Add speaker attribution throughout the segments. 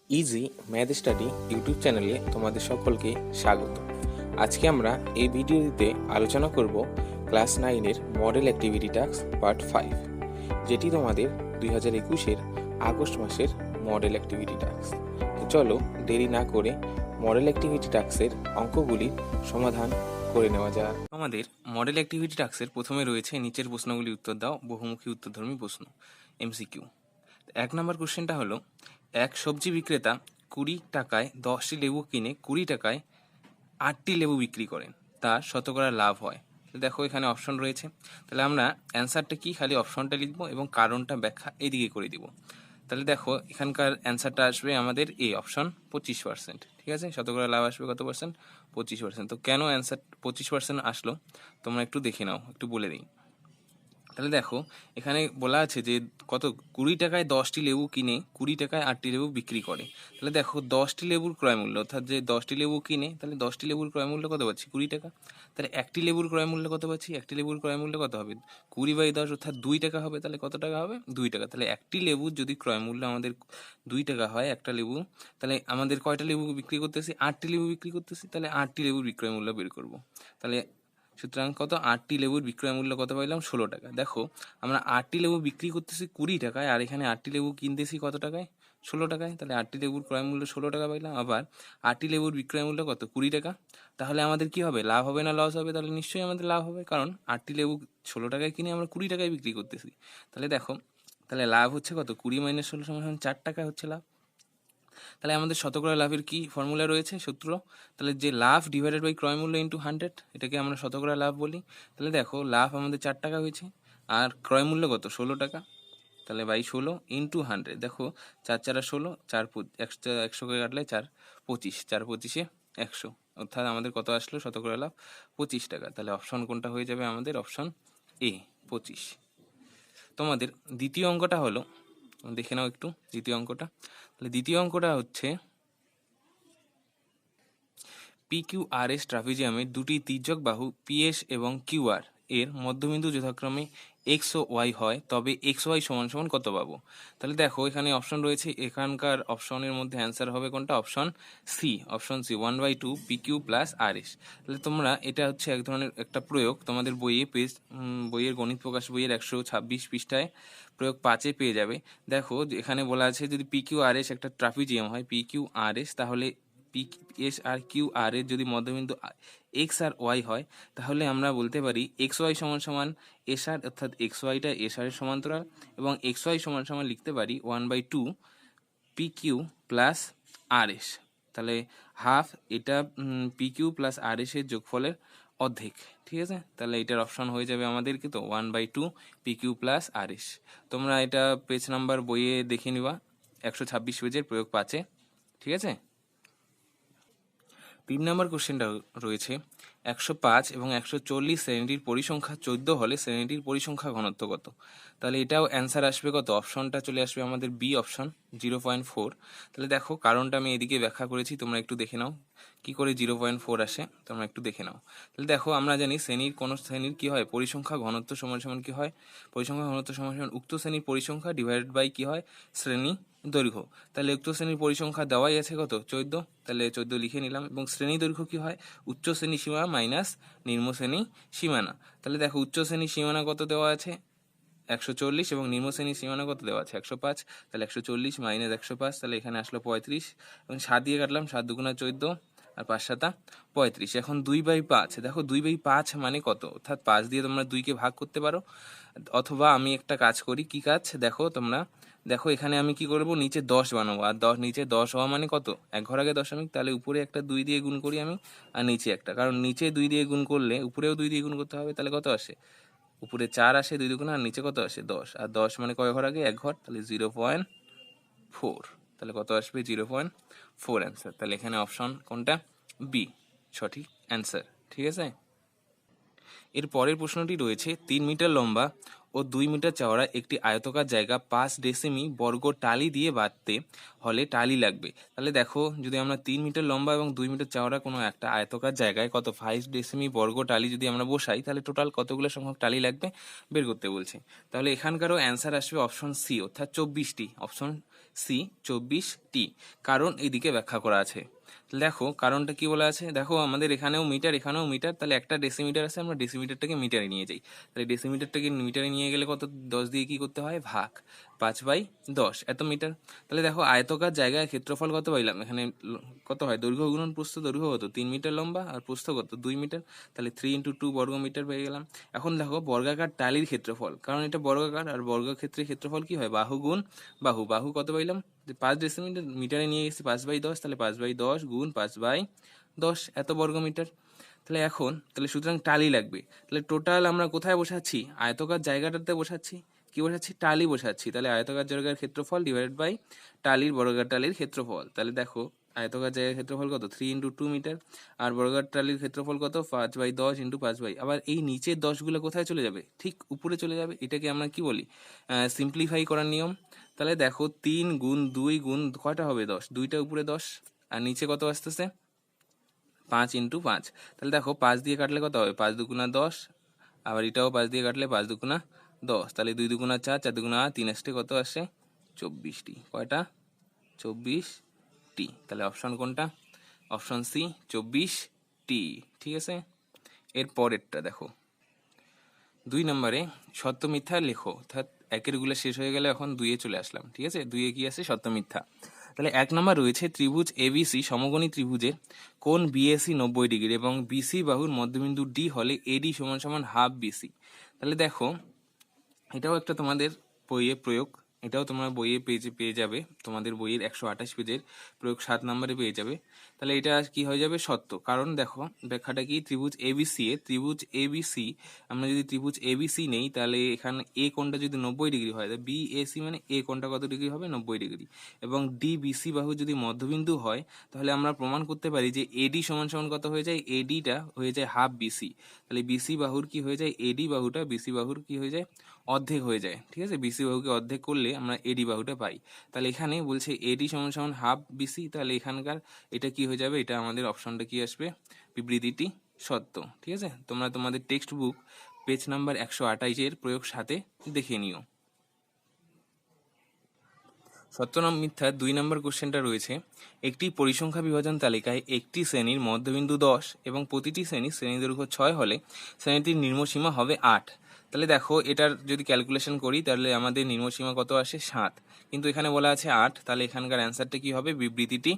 Speaker 1: Easy math study YouTube চ্যানেলে তোমাদের সকলকে স্বাগত। আজকে আমরা এই ভিডিওতে আলোচনা করব ক্লাস 9-এর মডেল অ্যাক্টিভিটি টাস্ক পার্ট 5, যেটি তোমাদের 2021-এর আগস্ট মাসের মডেল অ্যাক্টিভিটি টাস্ক। তো চলো দেরি না করে মডেল অ্যাক্টিভিটি টাস্কের অঙ্কগুলির সমাধান করে নেওয়া যাক। আমাদের মডেল অ্যাক্টিভিটি টাস্কের প্রথমে রয়েছে নিচের প্রশ্নগুলি উত্তর দাও, বহুমুখী উত্তরধর্মী প্রশ্ন, এমসিকিউ। 1 নম্বর কোশ্চেনটা হলো, এক সবজি বিক্রেতা 20 টাকায় 10টি লেবু কিনে 20 টাকায় 8টি লেবু বিক্রি করেন, তার শতকরা লাভ হয়। দেখো এখানে অপশন রয়েছে, তাহলে আমরা অ্যান্সারটা কি খালি অপশনটা লিখবো এবং কারণটা ব্যাখ্যা এইদিকে করে দিব। তাহলে দেখো এখানকার অ্যান্সারটা আসবে আমাদের এই অপশন 25%। ঠিক আছে, শতকরা লাভ আসবে কত পার্সেন্ট? 25%। তো কেন অ্যান্সার 25% আসলো তোমরা একটু দেখে নাও, একটু বলে দিই। তাহলে দেখো এখানে বলা আছে যে কত 20 টাকায় 10টি লেবু কিনে 20 টাকায় 8টি লেবু বিক্রি করে। তাহলে দেখো 10টি লেবুর ক্রয় মূল্য, অর্থাৎ যে 10টি লেবু কিনে, তাহলে 10টি লেবুর ক্রয় মূল্য কত পাচ্ছি? 20 টাকা। তাহলে একটি লেবুর ক্রয় মূল্য কত পাচ্ছি? একটি লেবুর ক্রয় মূল্য কত হবে? 20/10, অর্থাৎ 2 টাকা হবে। তাহলে কত টাকা হবে? 2 টাকা। তাহলে একটি লেবুর যদি ক্রয় মূল্য আমাদের 2 টাকা হয় একটা লেবু, তাহলে আমাদের কয়টা লেবু বিক্রি করতেছি? 8টি লেবু বিক্রি করতেছি। তাহলে 8টি লেবুর বিক্রয় মূল্য বের করব। তাহলে সুতরাং কত? 8টি লেবুর বিক্রয় মূল্য কত পাইলাম? 16 টাকা। দেখো আমরা 8টি লেবু বিক্রি করতেছি 20 টাকায়, আর এখানে 8টি লেবু কিনতেছি কত টাকায়? 16 টাকায়। তাহলে 8টি লেবুর ক্রয় মূল্য 16 টাকা পাইলাম। আবার 8টি লেবুর বিক্রয় মূল্য কত? 20 টাকা। তাহলে আমাদের কি হবে? লাভ হবে না লস হবে? তাহলে নিশ্চয়ই আমাদের লাভ হবে, কারণ 8টি লেবু 16 টাকায় কিনে আমরা 20 টাকায় বিক্রি করতেছি। তাহলে দেখো, তাহলে লাভ হচ্ছে কত? 20 - 16 = 4 টাকা হচ্ছে লাভ। তাহলে আমাদের শতকরা লাভের কি ফর্মুলা রয়েছে? সূত্র। তাহলে যে লাভ ডিভাইডেড বাই ক্রয় মূল্য ইন্টু 100, এটাকে আমরা শতকরা লাভ বলি। তাহলে দেখো লাভ আমাদের 4 টাকা হয়েছে, আর ক্রয় মূল্য কত? 16 টাকা। তাহলে বাই 16 ইন্টু 100, দেখো 4 4 16, 4 100 কে কাটলে 4 25, 4 25-এ 100, অর্থাৎ আমাদের কত আসলো শতকরা লাভ? 25 টাকা। তাহলে অপশন কোনটা হয়ে যাবে আমাদের? Option A, 25। তোমাদের দ্বিতীয় অঙ্কটা হলো, দেখে নাও একটু দ্বিতীয় অঙ্কটা। তাহলে দ্বিতীয় অঙ্কটা হচ্ছে, PQRS ট্রাপিজিয়ামের দুটি তির্যক বাহু PS এবং QR এর মধ্যবিন্দু যথাক্রমে x ও y হয়, তবে xy = কত পাবো? তাহলে দেখো এখানে অপশন রয়েছে, এখানকার অপশনের মধ্যে অ্যান্সার হবে কোনটা? Option C. Option C, 1/2 PQ plus RS। তাহলে তোমরা এটা হচ্ছে এক ধরনের একটা প্রয়োগ, তোমাদের বইয়ে বইয়ের গণিত প্রকাশ বইয়ের 126 পৃষ্ঠায় প্রয়োগ 5-এ পেয়ে যাবে। দেখো এখানে বলা আছে যদি PQRS একটা ট্রাপিজিয়াম হয়, PQRS, তাহলে PS আর QR এর যদি মধ্যবিন্দু x আর y হয়, তাহলে আমরা বলতে পারি xy = SR, অর্থাৎ xyটা SR এর সমান্তরাল, এবং xy = লিখতে পারি 1/2 PQ প্লাস RS। তাহলে হাফ এটা PQ প্লাস RS এর যোগফলের অর্ধেক। ঠিক আছে, তাহলে এটার অপশন হয়ে যাবে আমাদের কি? তো 1/2 PQ প্লাস RS। তোমরা এটা পেজ নাম্বার বইয়ে দেখে নিবা, 126 পেজের প্রয়োগ 5-এ। ঠিক আছে। 3 নম্বর কোশ্চেনটা রয়েছে, 105 এবং 140 শ্রেণীটির পরিসংখ্যা 14 হলে শ্রেণীটির পরিসংখ্যা ঘনত্ব কত? তাহলে এটাও অ্যান্সার আসবে কত? অপশনটা চলে আসবে আমাদের বি অপশন, 0.4। তাহলে দেখো কারণটা আমি এদিকে ব্যাখ্যা করেছি, তোমরা একটু দেখে নাও কি করে 0.4 আসে, তোমরা একটু দেখে নাও। তাহলে দেখো আমরা জানি কোন শ্রেণীর কি হয়? পরিসংখ্যা ঘনত্ব সমান কি হয়? পরিসংখ্যা ঘনত্ব সমান উক্ত শ্রেণীর পরিসংখ্যা ডিভাইডেড বাই কি হয়? শ্রেণী দৈর্ঘ্য। তাহলে উক্ত শ্রেণীর পরিসংখ্যা দেওয়াই আছে কত? 14। তাহলে 14 লিখে নিলাম, এবং শ্রেণী দৈর্ঘ্য কি হয়? উচ্চ শ্রেণী সীমা মাইনাস নিম্ন শ্রেণী সীমানা। তাহলে দেখো উচ্চ শ্রেণী সীমানা কত দেওয়া আছে? 140, এবং নিম্ন শ্রেণীর সীমানা কত দেওয়া আছে? 105। তাহলে 140 মাইনাস 105, তাহলে এখানে আসলো 35, এবং 7 দিয়ে কাটলাম, 7 দুগুণা 14, আর 5 7 35। এখন 2/5, দেখো 2/5 মানে কত? অর্থাৎ 5 দিয়ে তোমরা 2-কে ভাগ করতে পারো, অথবা আমি একটা কাজ করি। কি কাজ? দেখো তোমরা দেখো এখানে আমি কি করব, নিচে 10 বানাবো, আর 10 নিচে 10 হওয়া মানে কত? এক ঘর আগে দশমিক। তাহলে উপরে একটা 2 দিয়ে গুণ করি আমি, আর নিচে একটা, কারণ নিচে 2 দিয়ে গুণ করলে উপরেও 2 দিয়ে গুণ করতে হবে। তাহলে কত আসে? উপরে 4 আসে 2 দুগুণ, আর নিচে কত আসে? 10, আর 10 মানে কয় ঘর আগে? এক ঘর। তাহলে 0.4। তাহলে কত আসবে? 0.4 অ্যান্সার। তাহলে এখানে অপশন কোনটা? বি সঠিক অ্যান্সার। ঠিক আছে। এর পরের প্রশ্নটি রয়েছে, 3 মিটার লম্বা ও 2 মিটার চওড়া একটি আয়তকার জায়গা 5 ডেসিমি বর্গ টালি দিয়ে বাঁধতে হলে টালি লাগবে। তাহলে দেখো যদি আমরা 3 মিটার লম্বা এবং 2 মিটার চওড়া কোনো একটা আয়তকার জায়গায় কত 5 ডেসিমি বর্গ টালি যদি আমরা বসাই, তাহলে টোটাল কতগুলো সংখ্যক টালি লাগবে বের করতে বলছে। তাহলে এখানকারও অ্যান্সার আসবে অপশন সি, অর্থাৎ 24টি। অপশন সি 24টি, কারণ এইদিকে ব্যাখ্যা করা আছে। দেখো কারণটা কি বলা আছে, দেখো আমাদের এখানেও মিটার এখানেও মিটার, তাহলে একটা ডেসিমিটার আছে, আমরা ডেসিমিটারটাকে মিটারে নিয়ে যাই। তাহলে ডেসিমিটারটাকে মিটারে নিয়ে গেলে কত, 10 দিয়ে কি করতে হয়, ভাগ, 5/10 এত মিটার। তাহলে দেখো আয়তকার জায়গায় ক্ষেত্রফল কত পাইলাম, এখানে কত হয়, দৈর্ঘ্য গুণন প্রস্থ, দৈর্ঘ্য কত 3 মিটার লম্বা আর প্রস্থ কত 2 মিটার, তাহলে 3 × 2 বর্গ মিটার পেয়ে গেলাম। এখন দেখো বর্গাকার টালির ক্ষেত্রফল, কারণ এটা বর্গাকার আর বর্গক্ষেত্রের ক্ষেত্রফল কি হয়, বাহু গুণ বাহু। বাহু কত পাইলাম, 5 ডেসিমিটার, মিটারে নিয়ে গেছি 5/10, তাহলে 5/10 গুণ 5/10 এত বর্গ মিটার। তাহলে এখন তাহলে সুতরাং টালি লাগবে, তাহলে টোটাল আমরা কোথায় বসাচ্ছি, আয়তকার জায়গাটাতে বসাচ্ছি, কি বসাচ্ছি, টালি বসাচ্ছি। তাহলে আয়তকার জায়গার ক্ষেত্রফল ডিভাইডেড বাই টালির বর্গাকার টালির ক্ষেত্রফল। তাহলে দেখো আয়তকার জায়গার ক্ষেত্রফল কত, 3 × 2 মিটার, আর বর্গাকার টালির ক্ষেত্রফল কত, 5/10 × 5 আবার এই নিচের 10গুলো কোথায় চলে যাবে, ঠিক উপরে চলে যাবে। এটাকে আমরা কি বলি, সিম্পলিফাই করার নিয়ম। তাহলে দেখো 3 গুণ 2 গুণ কয়টা হবে, 10, 2টা উপরে 10, আর নিচে কত আসতেছে, 5 × 5। তাহলে দেখো 5 দিয়ে কাটলে কত হবে, 5×2 = 10, আবার এটাও 5 দিয়ে কাটলে 5×2 = 10, তাহলে 2×2 = 4, 4×2 = 8, 3 আসতে কত আসে, 24টি। কয়টা, 24টি। তাহলে অপশন কোনটা, অপশন সি 24টি। ঠিক আছে, এর পরেরটা দেখো 2 নম্বরে সত্য মিথ্যা লেখো, অর্থাৎ একের গুলো শেষ হয়ে গেলে এখন 2-এ চলে আসলাম। ঠিক আছে, 2-এ কি আছে, সত্য মিথ্যা। তাহলে 1 নম্বর রয়েছে ত্রিভুজ এবিসি সমকোণী ত্রিভুজের কোণ বিএসি 90 ডিগ্রি এবং বিসি বাহুর মধ্যবিন্দু ডি হলে এডি = হাফ বিসি। তাহলে দেখো এটাও একটা তোমাদের বইয়ে প্রয়োগ, এটাও তোমরা বইয়ে পেয়ে যাবে, তোমাদের বইয়ের 128 পেজের প্রয়োগ 7 নম্বরে পেয়ে যাবে। তাহলে এটা কি হয়ে যাবে, সত্য। কারণ দেখো ব্যাখ্যাটা কি, ত্রিভুজ এবিসি আমরা যদি ত্রিভুজ এবিসি নেই, তাহলে এখানে এ কোণটা যদি 90 ডিগ্রি হয়, তাহলে বিএসি মানে এ কোণটা কত ডিগ্রি হবে, 90 ডিগ্রি, এবং ডিবিসি বাহু যদি মধ্যবিন্দু হয়, তাহলে আমরা প্রমাণ করতে পারি যে এডি = কত হয়ে যায়, এডিটা হয়ে যায় হাফ বিসি। তাহলে বিসি বাহুর কি হয়ে যায়, এডি বাহুটা বিসি বাহুর কি হয়ে যায়, অর্ধেক হয়ে যায়। ঠিক আছে, বিসি বাহুকে অর্ধেক করলে আমরা এডি বাহুটা পাই। তাহলে এখানে বলছে এডি = হাফ বিসি, তাহলে এখানকার এটা কি হয়ে যাবে, এটা আমাদের অপশনটা কি আসবে, বিবৃতিটি সত্য। ঠিক আছে, তোমরা তোমাদের টেক্সট বুক পেজ নাম্বার 128-এর প্রয়োগ 7-এ দেখে নিও। সত্য না মিথ্যা 2 নম্বর কোশ্চেনটা রয়েছে, একটি পরিসংখ্যা বিভাজন তালিকায় একটি শ্রেণীর মধ্যবিন্দু 10 এবং প্রতিটি শ্রেণী দৈর্ঘ্য 6 হলে শ্রেণীটির নিম্নসীমা হবে 8। তাহলে দেখো এটার যদি ক্যালকুলেশন করি, তাহলে আমাদের নিম্নসীমা কত আসে, 7, কিন্তু এখানে বলা আছে 8, তাহলে এখানকার অ্যান্সারটা কি হবে, বিবৃতিটি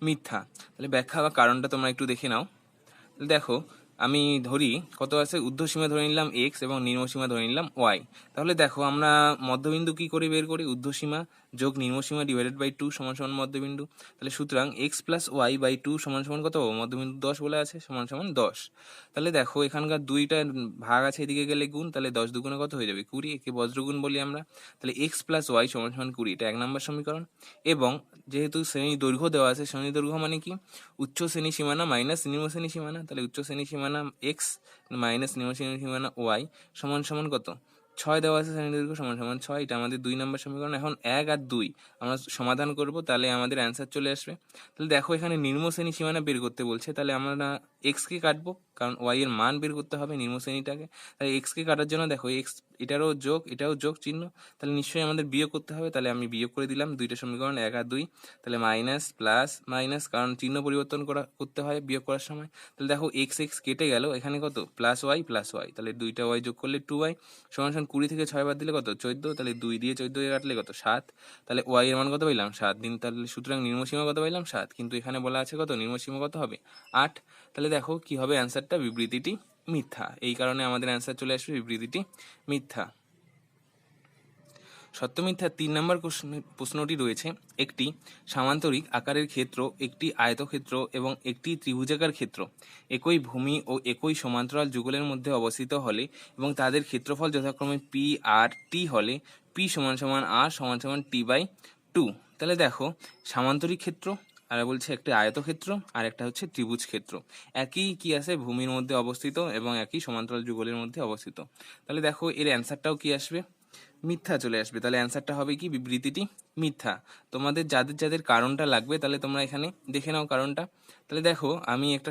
Speaker 1: মিথ্যা। তাহলে ব্যাখ্যা বা কারণটা তোমরা একটু দেখে নাও। দেখো আমি ধরি কত আছে, ঊর্ধ্বসীমা ধরে নিলাম x এবং নিম্নসীমা ধরে নিলাম y। তাহলে দেখো আমরা মধ্যবিন্দু কি করে বের করি, ঊর্ধ্বসীমা যোগ নিম্নসীমা ডিভাইডেড বাই 2 = মধ্যবিন্দু। তাহলে সুতরাং x + y/2 = কত, মধ্যবিন্দু 10 বলে আছে, = 10। তাহলে দেখো এখানকার 2টা ভাগ আছে, এদিকে গেলে গুণ, তাহলে 10 দুগুণে কত হয়ে যাবে, 20, একে বজ্রগুণ বলি আমরা। তাহলে x + y = 20, এটা 1 নম্বর সমীকরণ। এবং যেহেতু শ্রেণী দৈর্ঘ্য দেওয়া আছে, শ্রেণী দৈর্ঘ্য মানে কি, উচ্চ শ্রেণী সীমানা মাইনাস নিম্ন শ্রেণী সীমানা, তাহলে উচ্চ শ্রেণী সীমানা x মাইনাস নিম্ন শ্রেণী সীমানা y সমান কত, 6 দেওয়া আছে, শ্রেণী দৈর্ঘ্য = 6, এটা আমাদের 2 নম্বর সমীকরণ। এখন 1 আর 2 আমরা সমাধান করব, তাহলে আমাদের অ্যান্সার চলে আসবে। তাহলে দেখো এখানে নিম্ন শ্রেণী সীমানা বের করতে বলছে, তাহলে আমরা x কে কাটবো, কারণ y এর মান বের করতে হবে নিম্ন শ্রেণীটাকে। তাহলে x কে কাটার জন্য দেখো x এটারও যোগ এটাও যোগ চিহ্ন, তাহলে নিশ্চয়ই আমাদের বিয়োগ করতে হবে, তাহলে আমি বিয়োগ করে দিলাম 2টা সমীকরণ, 1 আর 2, তাহলে মাইনাস প্লাস মাইনাস, কারণ চিহ্ন পরিবর্তন করতে হয় বিয়োগ করার সময়। তাহলে দেখো x কেটে গেল, এখানে কত, প্লাস ওয়াই, তাহলে 2টা y যোগ করলে 2y = 20 থেকে 6 বাদ দিলে কত, 14, তাহলে 2 দিয়ে 14 কাটলে কত, 7, তাহলে y এর মান কত পাইলাম, 7 দিন। তাহলে সুতরাং নিম্নসীমা কত পাইলাম, 7, কিন্তু এখানে বলা আছে কত, নিম্নসীমা কত হবে, 8। তাহলে দেখো কি হবে অ্যান্সারটা, বিবৃতিটি মিথ্যা। এই কারণে আমাদের অ্যান্সার চলে আসবে বিবৃতিটি মিথ্যা। সত্য মিথ্যা 3 নম্বর প্রশ্নটি রয়েছে, একটি সামান্তরিক আকারের ক্ষেত্র, একটি আয়তক্ষেত্র এবং একটি ত্রিভুজাকার ক্ষেত্র একই ভূমি ও একই সমান্তরাল যুগলের মধ্যে অবস্থিত হলে এবং তাদের ক্ষেত্রফল যথাক্রমে পি আর টি হলে পি = r = t/2। তাহলে দেখো সামান্তরিক ক্ষেত্র, আর বলছে একটা আয়তক্ষেত্র আর একটা হচ্ছে ত্রিভুজ ক্ষেত্র, একই কি আছে, ভূমির মধ্যে অবস্থিত এবং একই সমান্তরাল যুগলের মধ্যে অবস্থিত। তাহলে দেখো এর অ্যান্সারটাও কি আসবে, মিথ্যা চলে আসবে। তাহলে অ্যান্সারটা হবে কি, বিবৃতিটি মিথ্যা। তোমাদের যাদের যাদের কারণটা লাগবে, তাহলে তোমরা এখানে দেখে নাও কারণটা। তাহলে দেখো আমি একটা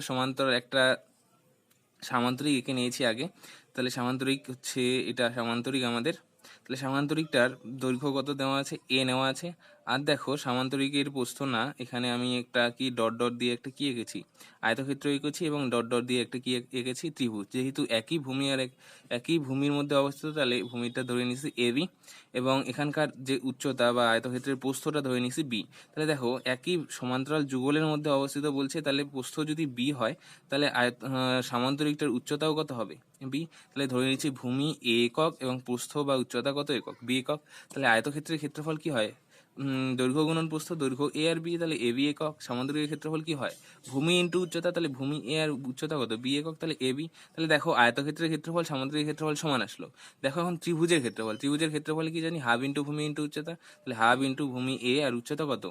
Speaker 1: সামান্তরিক এঁকে নিয়েছি আগে। তাহলে সামান্তরিক হচ্ছে এটা সামান্তরিক আমাদের, তাহলে সামান্তরিকটার দৈর্ঘ্য কত দেওয়া আছে, a নেওয়া আছে, আর দেখো সামান্তরিকের প্রস্থ না, এখানে আমি একটা কি ডট ডট দিয়ে একটা কি এঁকেছি, আয়তক্ষেত্র এঁকেছি এবং ডট ডট দিয়ে একটা কি এঁকেছি, ত্রিভুজ। যেহেতু একই ভূমি আর একই ভূমির মধ্যে অবস্থিত, তাহলে ভূমিটা ধরে নিছি এবি এবং এখানকার যে উচ্চতা বা আয়তক্ষেত্রের প্রস্থটা ধরে নিছি বি। তাহলে দেখো একই সমান্তরাল যুগলের মধ্যে অবস্থিত বলছে, তাহলে প্রস্থ যদি বি হয় তাহলে সামান্তরিকটার উচ্চতাও কত হবে, বি। তাহলে ধরে নিচ্ছি ভূমি এ একক এবং প্রস্থ বা উচ্চতা কত একক, বি একক। তাহলে আয়তক্ষেত্রের ক্ষেত্রফল কি হয়, দৈর্ঘ্য গুণন প্রস্থ, দৈর্ঘ্য এ আর বি, তাহলে এ বি একক। সামান্তরিকের ক্ষেত্রফল কি হয়, ভূমি ইন্টু উচ্চতা, তাহলে ভূমি এ আর উচ্চতা কত, বি একক, তাহলে এ বি। তাহলে দেখো আয়তক্ষেত্রের ক্ষেত্রফল সামান্তরিকের ক্ষেত্রফল সমান আসলো। দেখো এখন ত্রিভুজের ক্ষেত্রফল, ত্রিভুজের ক্ষেত্রফল কি জানি, হাফ ইন্টু ভূমি ইন্টু উচ্চতা, তাহলে হাফ ইন্টু ভূমি এ আর উচ্চতা কত,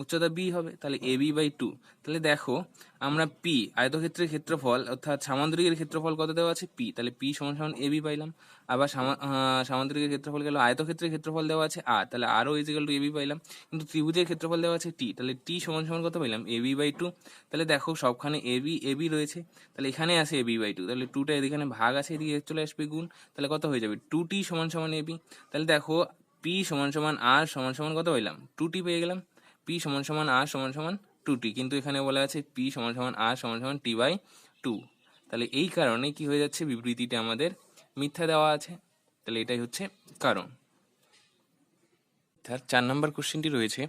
Speaker 1: উচ্চতা বি হবে, তাহলে এ বি বাই 2। তাহলে দেখো আমরা পি, আয়তক্ষেত্রের ক্ষেত্রফল অর্থাৎ সামান্তরিকের ক্ষেত্রফল কত দেওয়া আছে, পি, তাহলে পি সমান সমান এ বি পাইলাম। আবার সামান্তরিকের ক্ষেত্রফল গেল, আয়তক্ষেত্রের ক্ষেত্রফল দেওয়া আছে আর, তাহলে আরও ইজিক্যাল টু এ বি পাইলাম। কিন্তু ত্রিভুজের ক্ষেত্রফল দেওয়া আছে টি, তাহলে টি সমান সমান কত পাইলাম, এ বি বাই 2। তাহলে দেখো সবখানে এ বি রয়েছে, তাহলে এখানে আসে এ বি বাই 2, তাহলে 2টা এখানে ভাগ আছে, এদিকে চলে আসবে গুণ, তাহলে কত হয়ে যাবে, 2t সমান সমান এ বি। তাহলে দেখো পি সমান সমান আর সমান সমান কত পাইলাম, 2t পেয়ে গেলাম। পি সমান সমান আর সমান সমান 2t, কিন্তু এখানে বলা আছে পি সমান সমান আর সমান সমান টি বাই 2। তাহলে এই কারণে কি হয়ে যাচ্ছে, বিবৃতিটা আমাদের মিথ্যা দেওয়া আছে। তাহলে এটাই হচ্ছে কারণ। তার 4 নম্বর কোশ্চেনটি রয়েছে,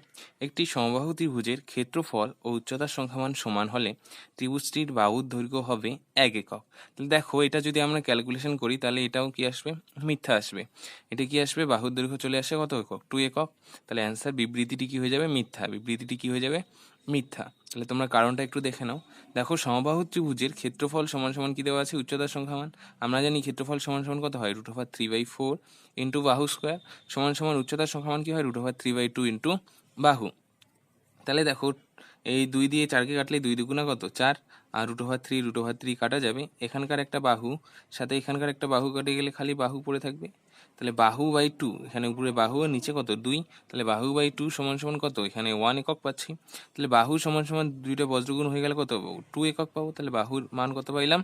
Speaker 1: একটি সমবাহু ত্রিভুজের ক্ষেত্রফল ও উচ্চতার সংখ্যামান সমান হলে ত্রিভুজটির বাহুর দৈর্ঘ্য হবে 1 একক। তাহলে দেখো এটা যদি আমরা ক্যালকুলেশন করি তাহলে এটাও কি আসবে, মিথ্যা আসবে। এটা কি আসবে, বাহুর দৈর্ঘ্য চলে আসে কত একক, 2 একক। তাহলে অ্যান্সার বিবৃতিটি কি হয়ে যাবে, মিথ্যা, বিবৃতিটি কি হয়ে যাবে, মিথ্যা। তাহলে তোমরা কারণটা একটু দেখে নাও। দেখো সমবাহু ত্রিভুজের ক্ষেত্রফল সমান সমান কি দেওয়া আছে, উচ্চতার সংখ্যামান। আমরা জানি ক্ষেত্রফল সমান সমান কত হয়, √3/4 ইন্টু বাহু স্কোয়ার সমান সমান উচ্চতার সংখ্যামান কি হয়, √3/2 ইন্টু বাহু। তাহলে দেখো এই 2 দিয়ে 4কে কাটলে 2 দুগুণা কত, 4, আর √3 কাটা যাবে। এখানকার একটা বাহু সাথে এখানকার একটা বাহু কেটে গেলে খালি বাহু পড়ে থাকবে। তাহলে বাহু বাই 2, এখানে উপরে বাহু আর নিচে কত, 2। তাহলে বাহু বাই 2 সমান সমান কত, এখানে 1 একক পাচ্ছি। তাহলে বাহু সমান সমান দুইটা বজ্রগুণ হয়ে গেলে কত পাবো, 2 একক পাবো। তাহলে বাহুর মান কত পাইলাম,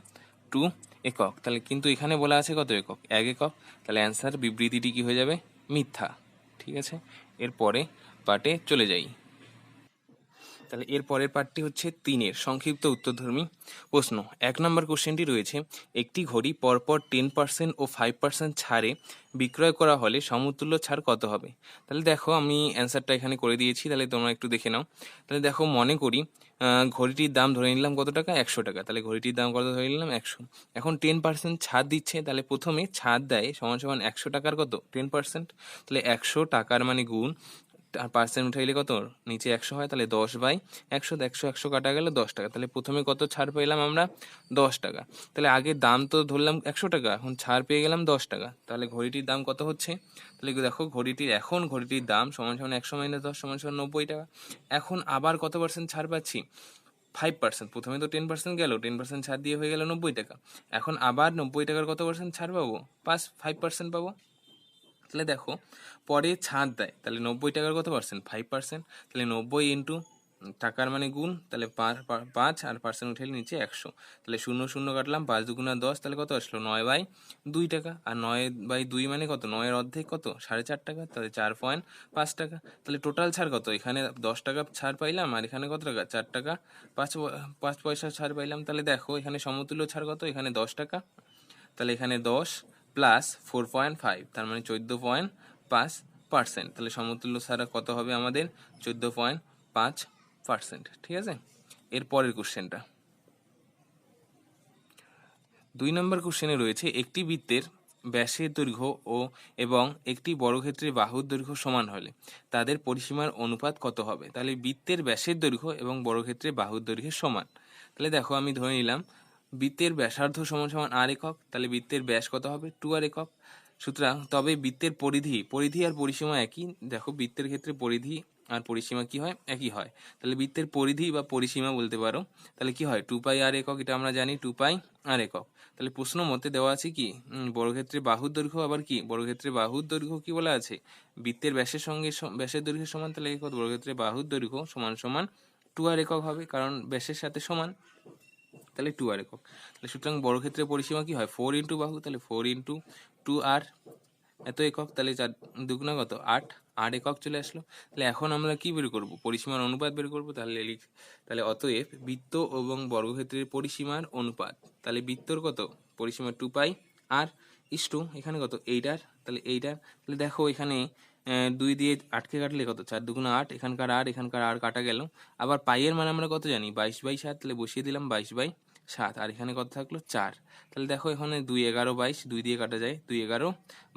Speaker 1: 2 একক। তাহলে কিন্তু এখানে বলা আছে কত একক, 1 একক। তাহলে অ্যান্সার বিবৃতিটি কি হয়ে যাবে, মিথ্যা। ঠিক আছে, এরপরে পার্টে চলে যাই। তাহলে এর পরের পার্টটি হচ্ছে 3-এর সংক্ষিপ্ত উত্তরধর্মী প্রশ্ন। 1 নম্বর কোশ্চেনটি রয়েছে, একটি ঘড়ি পরপর 10% ও 5% ছাড়ে বিক্রয় করা হলে সমতুল্য ছাড় কত হবে। তাহলে দেখো আমি অ্যান্সারটা এখানে করে দিয়েছি, তাহলে তোমরা একটু দেখে নাও। তাহলে দেখো মনে করি ঘড়িটির দাম ধরে নিলাম কত টাকা, 100 টাকা। তাহলে ঘড়িটির দাম কত ধরে নিলাম, 100। এখন 10% ছাড় দিচ্ছে, তাহলে প্রথমে ছাড় দেয় সমান সমান 100 টাকার কত, 10%। তাহলে 100 টাকার মানে গুণ, আর পার্সেন্ট উঠাইলে কত, নিচে 100 হয়, তাহলে 10/100, 100 কাটা গেল 10 টাকা। তাহলে প্রথমে কত ছাড় পেলাম আমরা, 10 টাকা। তাহলে আগে দাম তো ধরলাম 100 টাকা, এখন ছাড় পেয়ে গেলাম 10 টাকা। তাহলে ঘড়িটির দাম কত হচ্ছে, তাহলে দেখো ঘড়িটির দাম সমান সমান 100 - 10 সমান সমান 90 টাকা। এখন আবার কত পার্সেন্ট ছাড় পাচ্ছি, 5%। প্রথমে তো 10% গেল, 10% ছাড় দিয়ে হয়ে গেল 90 টাকা। এখন আবার 90 টাকার কত পার্সেন্ট ছাড় পাবো, 5% পাবো। তাহলে দেখো পরে ছাড় দেয়, তাহলে 90 টাকার কত পার্সেন্ট, 5%। তাহলে 90 ইন্টু টাকার মানে গুণ, তাহলে 5 আর পার্সেন্ট উঠে নিচে 100। তাহলে 0 0 কাটলাম, 5 দুগুণা 10, তাহলে কত আসলো, 9/2 টাকা। আর 9/2 মানে কত, 9-এর অর্ধেক কত, 4.5 টাকা, তাহলে 4.5 টাকা। তাহলে টোটাল ছাড় কত, এখানে 10 টাকা ছাড় পাইলাম আর এখানে কত টাকা, 4 টাকা 5 পয়সা ছাড় পাইলাম। তাহলে দেখো এখানে সমতুল্য ছাড় কত, এখানে 10 টাকা। তাহলে এখানে 10 প্লাস 4.5, তার মানে 14.5%। তাহলে সমতুল্য ছাড়া কত হবে আমাদের, 14.5%। ঠিক আছে, এর পরের কোশ্চেনটা 2 নম্বর কোশ্চেনে রয়েছে, একটি বৃত্তের ব্যাসের দৈর্ঘ্য এবং একটি বর্গক্ষেত্রের বাহুর দৈর্ঘ্য সমান হলে তাদের পরিসীমার অনুপাত কত হবে। তাহলে বৃত্তের ব্যাসের দৈর্ঘ্য এবং বর্গক্ষেত্রের বাহুর দৈর্ঘ্যের সমান। তাহলে দেখো আমি ধরে নিলাম বৃত্তের ব্যাসার্ধ সমান সমান r একক, তাহলে বৃত্তের ব্যাস কত হবে, 2r একক। সুতরাং তবে বৃত্তের পরিধি আর পরিসীমা একই। দেখো বৃত্তের ক্ষেত্রে পরিধি আর পরিসীমা কি হয়, একই হয়। তাহলে বৃত্তের পরিধি বা পরিসীমা বলতে পারো, তাহলে কি হয়, 2πr একক, এটা আমরা জানি 2πr একক। তাহলে প্রশ্ন মতে দেওয়া আছে কি, বর্গক্ষেত্রে বাহুর দৈর্ঘ্য, আবার কি বর্গক্ষেত্রে বাহুর দৈর্ঘ্য কি বলা আছে, বৃত্তের ব্যাসের সঙ্গে ব্যাসের দৈর্ঘ্যের সমান। তাহলে কত, বর্গক্ষেত্রে বাহুর দৈর্ঘ্য সমান সমান 2r একক হবে, কারণ ব্যাসের সাথে সমান। তাহলে 2r একক। তাহলে সুতরাং বর্গক্ষেত্রের পরিসীমা কি হয়, 4 ইন্টু বাহু, তাহলে 4 ইন্টু 2r এত একক, তাহলে 4 দুগুণা কত 8, 8 একক চলে আসলো। তাহলে এখন আমরা কি বের করব, পরিসীমার অনুপাত বের করব। তাহলে অতএব বৃত্ত এবং বর্গক্ষেত্রের পরিসীমার অনুপাত, তাহলে বৃত্তর কত পরিসীমা 2 পাই আর ইস্টু এখানে কত এইটার, তাহলে এইটার, তাহলে দেখো এখানে 2 দিয়ে 8কে কাটলে কত 4 দুগুণা 8, এখানকার 8 এখানকার 8 কাটা গেল। আবার পাইয়ের মান আমরা কত জানি 22/7, তাহলে বসিয়ে দিলাম 22/7 আর এখানে কত থাকলো 4। তাহলে দেখো এখানে 2 11 22, 2 দিয়ে কাটা যায় 2 11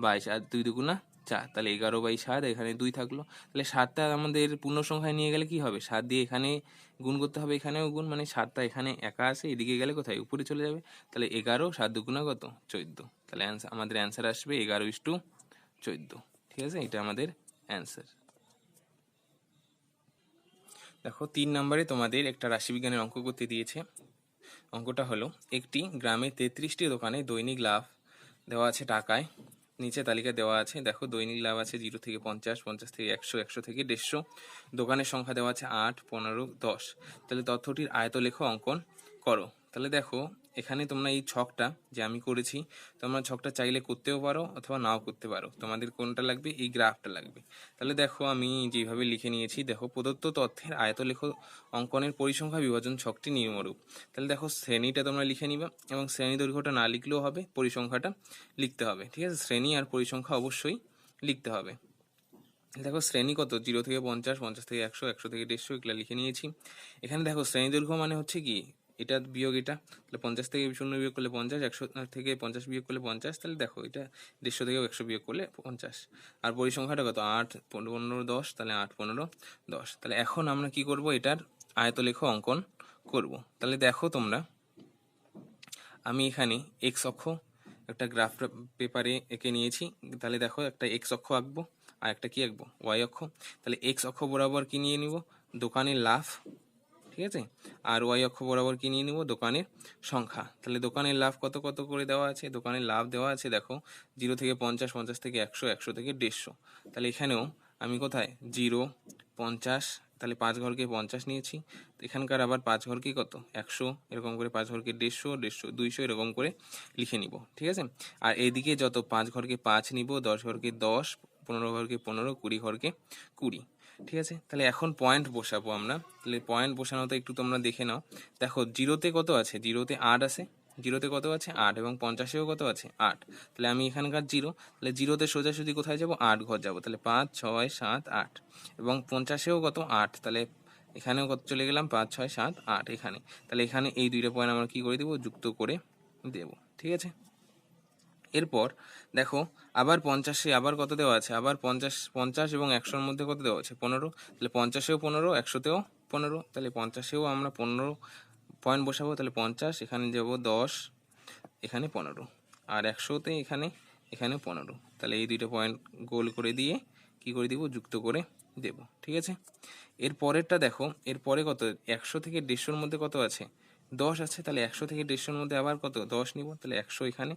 Speaker 1: 22 আর 2 দুগুণা 4, তাহলে 11/7, এখানে 2 থাকলো। তাহলে 7টা আমাদের পূর্ণ সংখ্যায় নিয়ে গেলে কি হবে, 7 দিয়ে এখানে গুণ করতে হবে, এখানেও গুণ, মানে 7টা এখানে একা আছে, এদিকে গেলে কোথায় উপরে চলে যাবে। তাহলে 11, 7 দুগুণা কত 14, তাহলে আমাদের অ্যান্সার আসবে 11:14। ঠিক আছে, এটা আমাদের অ্যান্সার। দেখো 3 নম্বরে তোমাদের একটা রাশিবিজ্ঞানের অঙ্ক করতে দিয়েছে। অঙ্কটা হলো, একটি গ্রামে 33টি দোকানে দৈনিক লাভ দেওয়া আছে টাকায়, নিচে তালিকা দেওয়া আছে। দেখো দৈনিক লাভ আছে 0 থেকে 50, 50 থেকে 100, 100 থেকে 150, দোকানের সংখ্যা দেওয়া আছে 8, 15, 10। তাহলে তথ্যটির আয়তলেখ অঙ্কন করো। তাহলে দেখো এখানে তোমরা এই ছকটা যে আমি করেছি, তোমরা ছকটা চাইলে করতেও পারো অথবা নাও করতে পারো, তোমাদের কোনটা লাগবে, এই গ্রাফটা লাগবে। তাহলে দেখো আমি যেভাবে লিখে নিয়েছি, দেখো প্রদত্ত তথ্যের আয়তলেখ অঙ্কনের পরিসংখ্যা বিভাজন ছকটি নিম্নরূপ। তাহলে দেখো শ্রেণীটা তোমরা লিখে নিবা, এবং শ্রেণী দৈর্ঘ্যটা না লিখলেও হবে, পরিসংখ্যাটা লিখতে হবে। ঠিক আছে, শ্রেণী আর পরিসংখ্যা অবশ্যই লিখতে হবে। দেখো শ্রেণী কত 0 থেকে 50, 50 থেকে 100, 100 থেকে 150, এগুলো লিখে নিয়েছি। এখানে দেখো শ্রেণী দৈর্ঘ্য মানে হচ্ছে কি, এটা বিয়োগ এটা, তাহলে 50 থেকে 0 বিয়োগ করলে 50, 100 থেকে 50 বিয়োগ করলে 50, তাহলে দেখো এটা 150 থেকে 100 বিয়োগ করলে 50। আর পরিসংখ্যাটা কত 8, 15, 10, তাহলে 8, 15, 10। তাহলে এখন আমরা কি করব, এটার আয়তলেখ অঙ্কন করব। তাহলে দেখো তোমরা, আমি এখানে এক্স অক্ষ একটা গ্রাফ পেপারে এঁকে নিয়েছি। তাহলে দেখো একটা এক্স অক্ষ আঁকবো আর একটা কি আঁকবো, ওয়াই অক্ষ। তাহলে এক্স অক্ষ বরাবর কি নিয়ে নিব, দোকানের লাভ, ঠিক আছে, আর ওয়াই অক্ষ বরাবর কি নিয়ে নিব, দোকানের সংখ্যা। তাহলে দোকানের লাভ কত কত করে দেওয়া আছে, দোকানের লাভ দেওয়া আছে দেখো 0 থেকে 50, 50 থেকে 100, 100 থেকে 150। তাহলে এখানেও আমি কোথায় 0, 50, তাহলে 5 ঘরকে 50 নিয়েছি, এখানকার আবার 5 ঘরকে কত 100, এরকম করে 5 ঘরকে 150, 150, 200, এরকম করে লিখে নিব। ঠিক আছে, আর এদিকে যত 5 ঘরকে 5 নিব, 10 ঘরকে 10, 15 ঘরকে 15, 20 ঘরকে 20। ঠিক আছে, তাহলে এখন পয়েন্ট বসাবো আমরা। তাহলে পয়েন্ট বসানোতে একটু তোমরা দেখে নাও। দেখো 0তে কত আছে, 0তে 8 আছে, 0তে কত আছে 8, এবং 50-এও কত আছে 8। তাহলে আমি এখানকার 0, তাহলে 0তে সোজাসুজি কোথায় যাব, 8 ঘর যাব, তাহলে 5, 6, 7, 8, এবং 50-এও কত 8, তাহলে এখানেও কত চলে গেলাম 5, 6, 7, 8 এখানে। তাহলে এখানে এই দুইটা পয়েন্ট আমরা কি করে দেবো, যুক্ত করে দেব। ঠিক আছে, এরপর দেখো আবার 50-এ আবার কত দেওয়া আছে, আবার 50, 50 এবং 100-র মধ্যে কত দেওয়া আছে 15। তাহলে 50-এও 15, 100-তেও 15, তাহলে 50-এও আমরা 15 পয়েন্ট বসাবো। তাহলে 50, এখানে যাব 10, এখানে 15, আর 100-তে এখানে 15। তাহলে এই দুইটা পয়েন্ট গোল করে দিয়ে কি করে দিব, যুক্ত করে দেব। ঠিক আছে, এর পরেরটা দেখো, এরপরে কত 100 থেকে 150-র মধ্যে কত আছে 10 আছে। তাহলে 100 থেকে 150-র মধ্যে আবার কত 10 নিব। তাহলে 100 এখানে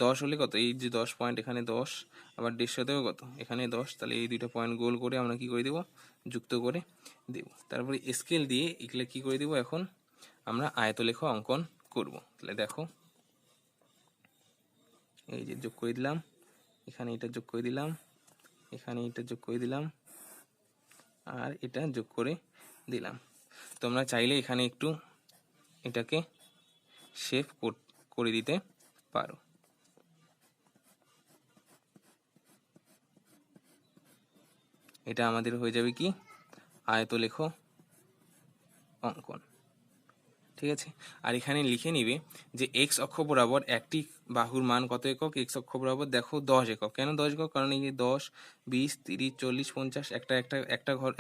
Speaker 1: 10 হলে কত, এই যে 10 পয়েন্ট এখানে 10, আবার 150-তেও কত এখানে 10। তাহলে এই দুইটা পয়েন্ট গোল করে আমরা কি করে দেব, যুক্ত করে দেব। তারপরে স্কেল দিয়ে এগুলো কি করে দেব, এখন আমরা আয়তলেখ অঙ্কন করব। তাহলে দেখো এই যে যোগ করে দিলাম, এখানে এটা যোগ করে দিলাম, এখানে এটা যোগ করে দিলাম, আর এটা যোগ করে দিলাম। তোমরা চাইলে এখানে একটু এটাকে শেপ করে দিতে পারো। এটা আমাদের হয়ে যাবে কি, আয়তলেখ অঙ্কন। ঠিক আছে, আর এখানে লিখে নিবে যে এক্স অক্ষ বরাবর একটি বাহুর মান কত একক, এক্স অক্ষ বরাবর দেখো 10 একক। কেন 10 একক, কারণ এই যে 10, 20, 30, 40, 50,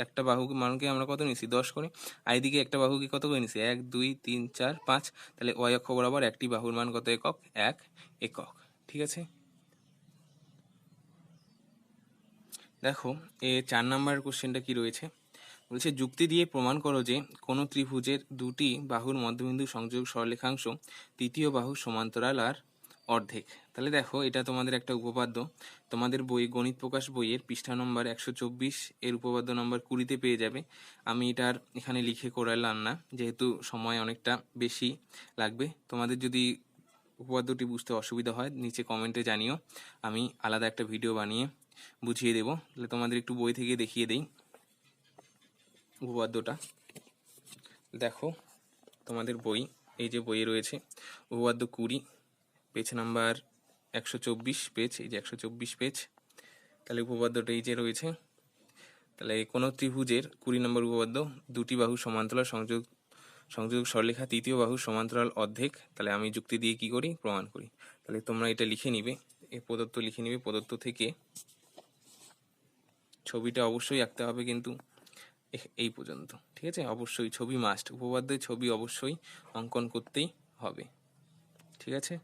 Speaker 1: একটা বাহুকে মানকে আমরা কত নিছি 10 করে, আর এদিকে একটা বাহুকে কত করে নিছি 1, 2, 3, 4, 5। তাহলে ওয়াই অক্ষ বরাবর একটি বাহুর মান কত একক, 1 একক। ঠিক আছে, দেখো 4 নাম্বার কোশ্চেনটা কি রয়েছে, বলছে যুক্তি দিয়ে প্রমাণ করো যে কোনো ত্রিভুজের দুটি বাহুর মধ্যবিন্দু সংযোগ সরলরেখাংশ তৃতীয় বাহুর সমান্তরাল আর অর্ধেক। তাহলে দেখো এটা তোমাদের একটা উপপাদ্য, তোমাদের বই গণিত প্রকাশ বইয়ের পৃষ্ঠা নম্বর 124 এর উপপাদ্য নম্বর 20-তে পেয়ে যাবে। আমি এটার এখানে লিখে করালাম না, যেহেতু সময় অনেকটা বেশি লাগবে। তোমাদের যদি উপপাদ্যটি বুঝতে অসুবিধা হয় নিচে কমেন্টে জানিও, আমি আলাদা একটা ভিডিও বানিয়ে বুঝিয়ে দেবো। তাহলে তোমাদের একটু বই থেকে দেখিয়ে দেই উপপাদ্যটা। দেখো তোমাদের বই, এই যে বইয়ে রয়েছে উপপাদ্য 20, পেজ নাম্বার 124 পেজ, এই যে 124 পেজ। তাহলে উপপাদ্যটা এই যে রয়েছে। তাহলে কোনো ত্রিভুজের 20 নম্বর উপপাদ্য, দুটি বাহু সমান্তরাল সংযোগ সরলরেখা তৃতীয় বাহু সমান্তরাল অর্ধেক। তাহলে আমি যুক্তি দিয়ে কি করি, প্রমাণ করি। তাহলে তোমরা এটা লিখে নিবে, এই প্রদত্ত লিখে নিবে। প্রদত্ত থেকে ছবিটা অবশ্যই আঁকতে হবে, কিন্তু এই পর্যন্ত, ঠিক আছে? অবশ্যই ছবি মাস্ট, উপপাদ্যের ছবি অবশ্যই অঙ্কন করতেই হবে, ঠিক আছে?